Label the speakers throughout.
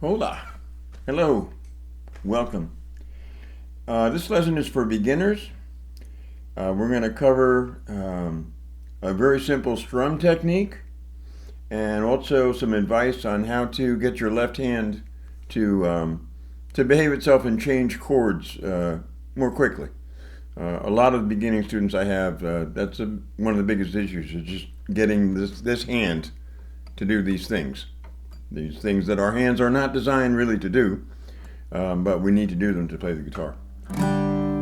Speaker 1: Hola. Hello. Welcome. This lesson is for beginners. We're going to cover a very simple strum technique and also some advice on how to get your left hand to behave itself and change chords more quickly. A lot of the beginning students I have, that's one of the biggest issues, is just getting this hand to do these things. These things that our hands are not designed really to do, but we need to do them to play the guitar.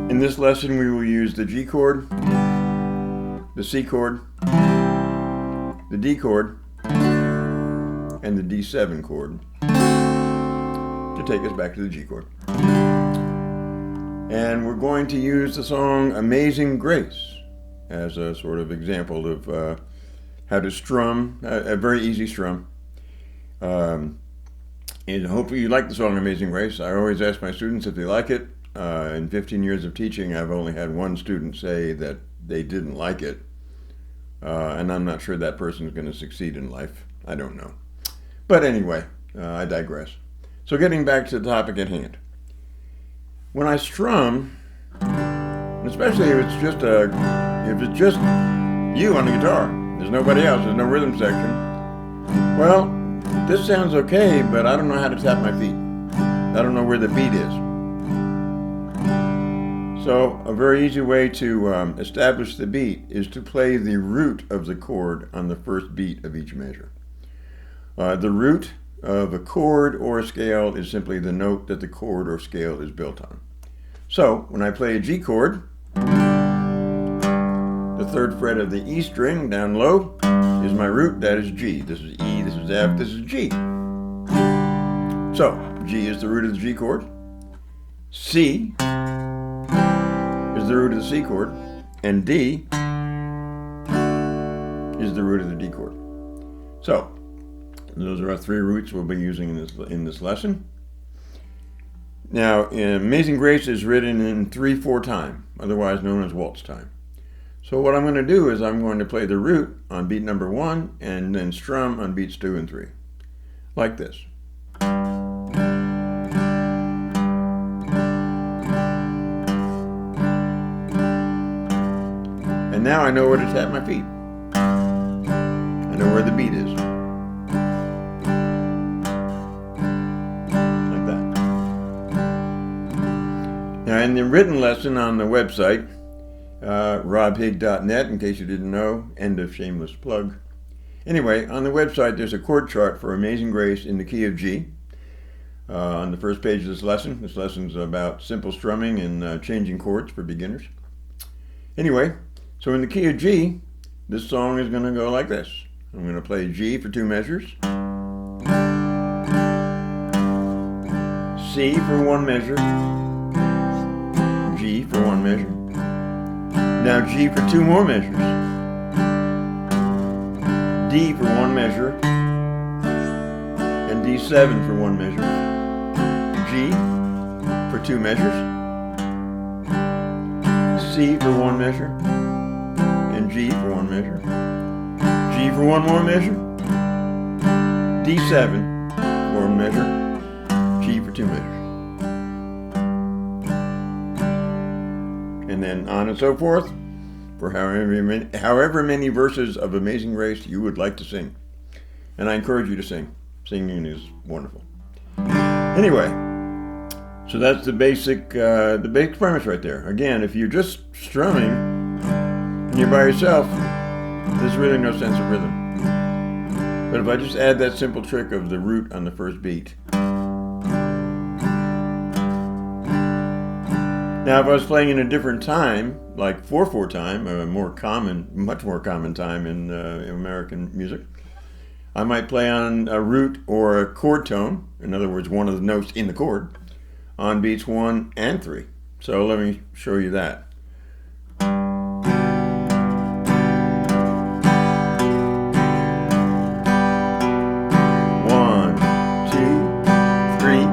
Speaker 1: In this lesson, we will use the G chord, the C chord, the D chord, and the D7 chord to take us back to the G chord. And we're going to use the song Amazing Grace as a sort of example of how to strum, a very easy strum. And hopefully you like the song Amazing Grace. I always ask my students if they like it. In 15 years of teaching, I've only had one student say that they didn't like it. And I'm not sure that person is going to succeed in life. I don't know. But anyway, I digress. So getting back to the topic at hand. When I strum, especially if it's just you on the guitar, there's nobody else, there's no rhythm section. Well, this sounds okay, but I don't know how to tap my feet. I don't know where the beat is. So a very easy way to establish the beat is to play the root of the chord on the first beat of each measure. The root of a chord or a scale is simply the note that the chord or scale is built on. So when I play a G chord, the third fret of the E string down low is my root. That is G. This is E, this is F, this is G. So G is the root of the G chord. C is the root of the C chord. And D is the root of the D chord. So those are our three roots we'll be using in this lesson. Now, Amazing Grace is written in 3/4 time, otherwise known as waltz time. So what I'm going to do is I'm going to play the root on beat number 1 and then strum on beats 2 and 3, like this. And now I know where to tap my feet. I know where the beat is. Like that. Now in the written lesson on the website, robhig.net, in case you didn't know, end of shameless plug. Anyway, on the website there's a chord chart for Amazing Grace in the key of G. On the first page of this lesson's about simple strumming and changing chords for beginners. Anyway, so in the key of G, this song is going to go like this. I'm going to play G for 2 measures, C for 1 measure, G for 1 measure. Now G for 2 more measures, D for 1 measure, and D7 for 1 measure, G for 2 measures, C for 1 measure, and G for 1 measure, G for 1 more measure, D7 for 1 measure, G for 2 measures. And then on and so forth for however many verses of Amazing Grace you would like to sing. And I encourage you to sing. Singing is wonderful. Anyway, so that's the basic premise right there. Again, if you're just strumming and you're by yourself, there's really no sense of rhythm. But if I just add that simple trick of the root on the first beat. Now, if I was playing in a different time, like 4/4 time, a much more common time in American music, I might play on a root or a chord tone, in other words, one of the notes in the chord, on beats 1 and 3. So let me show you that. 1, 2, 3,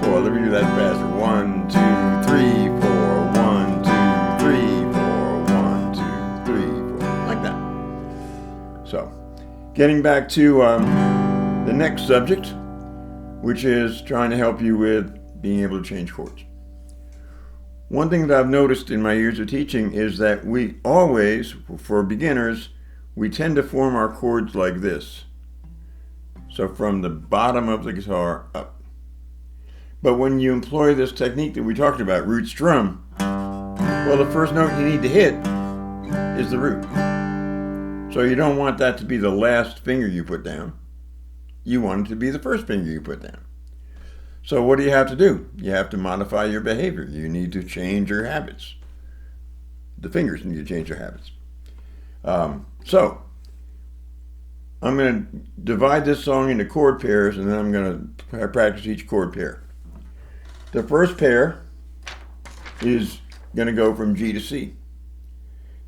Speaker 1: 4. Let me do that faster. 1, 2, 3, 4. 1, 2, 3, 4. 1, 2, 3, 4. Like that. So, getting back to the next subject, which is trying to help you with being able to change chords. One thing that I've noticed in my years of teaching is that we always, for beginners, we tend to form our chords like this. So from the bottom of the guitar up. But when you employ this technique that we talked about, root strum, well, the first note you need to hit is the root. So you don't want that to be the last finger you put down. You want it to be the first finger you put down. So what do you have to do? You have to modify your behavior. You need to change your habits. The fingers need to change their habits. So I'm going to divide this song into chord pairs, and then I'm going to practice each chord pair. The first pair is going to go from G to C.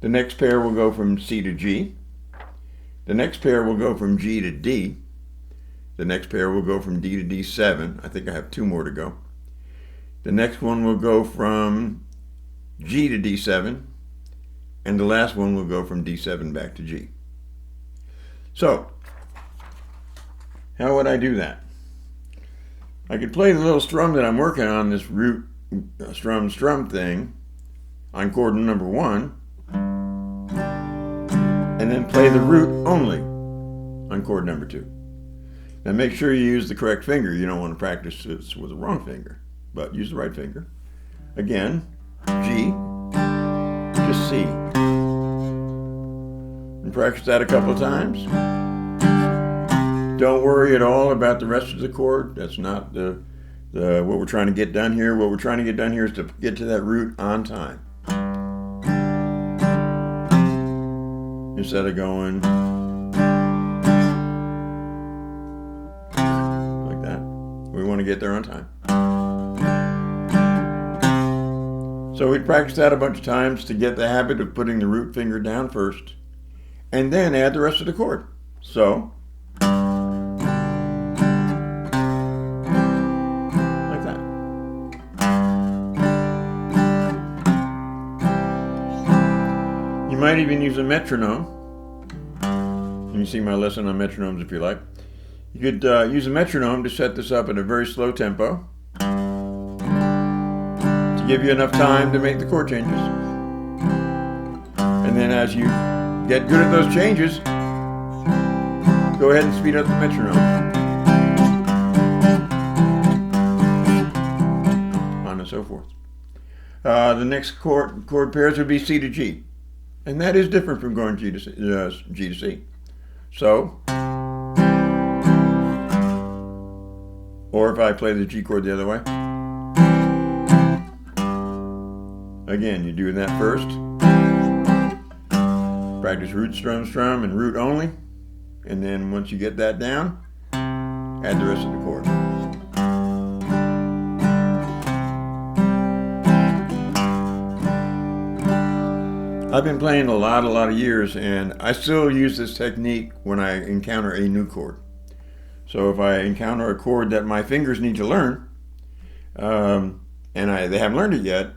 Speaker 1: The next pair will go from C to G. The next pair will go from G to D. The next pair will go from D to D7. I think I have 2 more to go. The next one will go from G to D7. And the last one will go from D7 back to G. So, how would I do that? I could play the little strum that I'm working on, this root strum thing, on chord number 1, and then play the root only on chord number 2. Now make sure you use the correct finger. You don't want to practice this with the wrong finger, but use the right finger. Again, G to C. And practice that a couple of times. Don't worry at all about the rest of the chord. That's not what we're trying to get done here. What we're trying to get done here is to get to that root on time. Instead of going like that. We want to get there on time. So we practice that a bunch of times to get the habit of putting the root finger down first, and then add the rest of the chord. So, like that. You might even use a metronome. You can see my lesson on metronomes if you like. You could use a metronome to set this up at a very slow tempo to give you enough time to make the chord changes. And then as you get good at those changes, go ahead and speed up the metronome. On and so forth. The next chord pairs would be C to G. And that is different from going G to C. So, or if I play the G chord the other way, again, you do that first. Practice root, strum, and root only. And then once you get that down, add the rest of the chord. I've been playing a lot of years, and I still use this technique when I encounter a new chord. So if I encounter a chord that my fingers need to learn, and they haven't learned it yet,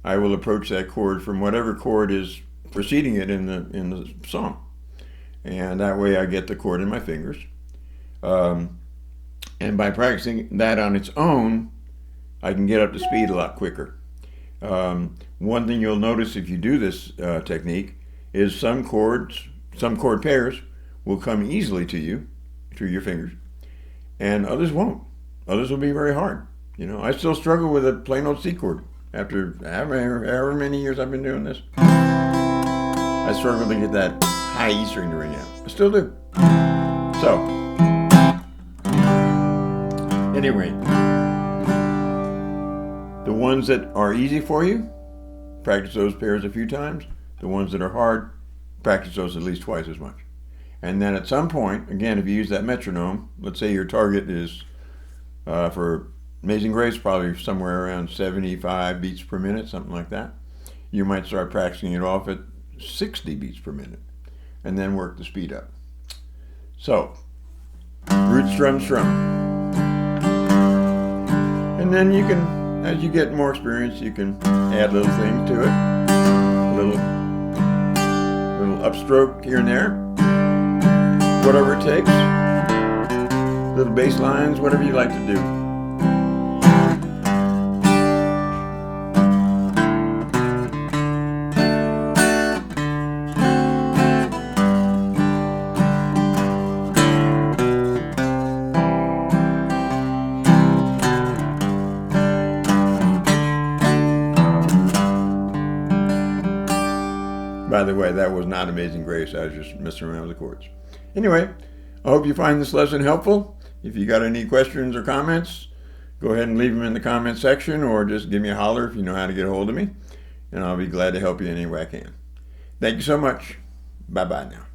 Speaker 1: I will approach that chord from whatever chord is preceding it in the song. And that way I get the chord in my fingers. And by practicing that on its own, I can get up to speed a lot quicker. One thing you'll notice if you do this technique is some chord pairs will come easily to you through your fingers, and others won't. Others will be very hard. You know, I still struggle with a plain old C chord after however many years I've been doing this. I struggle to get that high E string to ring out. I still do. So, anyway, the ones that are easy for you, practice those pairs a few times. The ones that are hard, practice those at least twice as much. And then at some point, again, if you use that metronome, let's say your target is for Amazing Grace, probably somewhere around 75 beats per minute, something like that. You might start practicing it off at 60 beats per minute, and then work the speed up. So, root, strum. And then you can, as you get more experience, you can add little things to it. A little upstroke here and there. Whatever it takes. little bass lines, whatever you like to do. By the way, that was not Amazing Grace. I was just messing around with the chords. Anyway, I hope you find this lesson helpful. If you got any questions or comments, go ahead and leave them in the comment section, or just give me a holler if you know how to get a hold of me, and I'll be glad to help you any way I can. Thank you so much. Bye-bye now.